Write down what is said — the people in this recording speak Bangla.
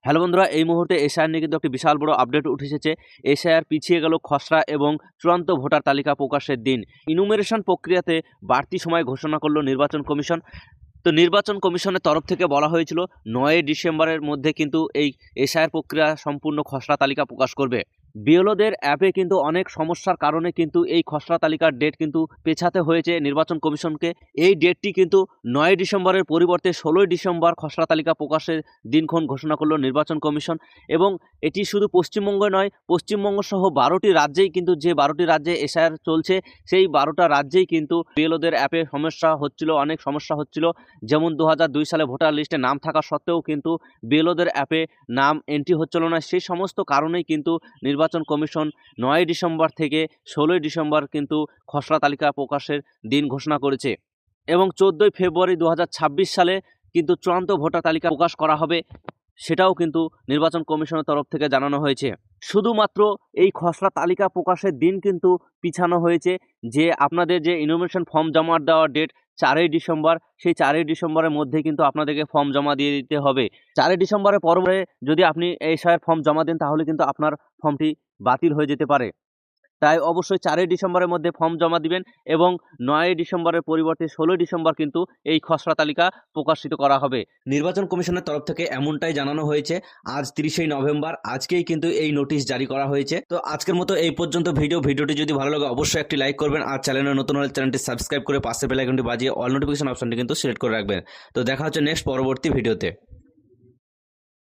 হ্যালো বন্ধুরা, এই মুহূর্তে এসআইআর নিয়ে কিন্তু একটি বিশাল বড় আপডেট উঠে এসেছে। এসআইআর পিছিয়ে গেল খসড়া এবং চূড়ান্ত ভোটার তালিকা প্রকাশের দিন। ইনুমেরেশন প্রক্রিয়াতে বাড়তি সময় ঘোষণা করলো নির্বাচন কমিশন। তো নির্বাচন কমিশনের তরফ থেকে বলা হয়েছিল 9 ডিসেম্বরের মধ্যে কিন্তু এই এসআইআর প্রক্রিয়া সম্পূর্ণ খসড়া তালিকা প্রকাশ করবে। বিএলওদের অ্যাপে কিন্তু অনেক সমস্যার কারণে কিন্তু এই খসড়া তালিকার ডেট কিন্তু পেছাতে হয়েছে নির্বাচন কমিশনকে। এই ডেটটি কিন্তু 9 ডিসেম্বরের পরিবর্তে 16 ডিসেম্বর খসড়া তালিকা প্রকাশের দিনক্ষণ ঘোষণা করলো নির্বাচন কমিশন। এবং এটি শুধু পশ্চিমবঙ্গে নয়, পশ্চিমবঙ্গ সহ 12টি রাজ্যেই কিন্তু, যে 12টি রাজ্যে এসআইআর চলছে সেই 12টা রাজ্যেই কিন্তু বিএলওদের অ্যাপে অনেক সমস্যা হচ্ছিল। যেমন 2002 সালে ভোটার লিস্টে নাম থাকা সত্ত্বেও কিন্তু বিএলওদের অ্যাপে নাম এন্ট্রি হচ্ছিল না। সেই সমস্ত কারণেই কিন্তু নির্বাচন কমিশন 9 ডিসেম্বর থেকে 16 ডিসেম্বর কিন্তু খসড়া তালিকা প্রকাশের দিন ঘোষণা করেছে। এবং 14 ফেব্রুয়ারি 2026 সালে কিন্তু চূড়ান্ত ভোটার তালিকা প্রকাশ করা হবে, সেটাও কিন্তু নির্বাচন কমিশনের তরফ থেকে জানানো হয়েছে। শুধুমাত্র এই খসড়া তালিকা প্রকাশের দিন কিন্তু পিছানো হয়েছে, যে আপনাদের যে ইনোমিনেশন ফর্ম জমা দেওয়ার ডেট 4 ডিসেম্বর, সেই 4 ডিসেম্বরের মধ্যে কিন্তু আপনাদেরকে ফর্ম জমা দিয়ে দিতে হবে। 4 ডিসেম্বরের পরে যদি আপনি এসআইআর ফর্ম জমা দেন তাহলে কিন্তু আপনার ফর্মটি বাতিল হয়ে যেতে পারে। তাই অবশ্যই 4 ডিসেম্বরের মধ্যে ফর্ম জমা দিবেন এবং 9 ডিসেম্বরের পরিবর্তে 16 ডিসেম্বর কিন্তু এই খসড়া তালিকা প্রকাশিত করা হবে। নির্বাচন কমিশনের তরফ থেকে এমনটাই জানানো হয়েছে। আজ 30 নভেম্বর, আজকেই কিন্তু এই নোটিশ জারি করা হয়েছে। তো আজকের মতো এই পর্যন্ত ভিডিওটি যদি ভালো লাগে অবশ্যই একটি লাইক করবেন, আর চ্যানেলে নতুন হলে চ্যানেলটি সাবস্ক্রাইব করে পাশে বেল আইকনটি বাজিয়ে অল নোটিফিকেশন অপশনটি কিন্তু সিলেক্ট করে রাখবেন। তো দেখা হচ্ছে নেক্সট পরবর্তী ভিডিওতে।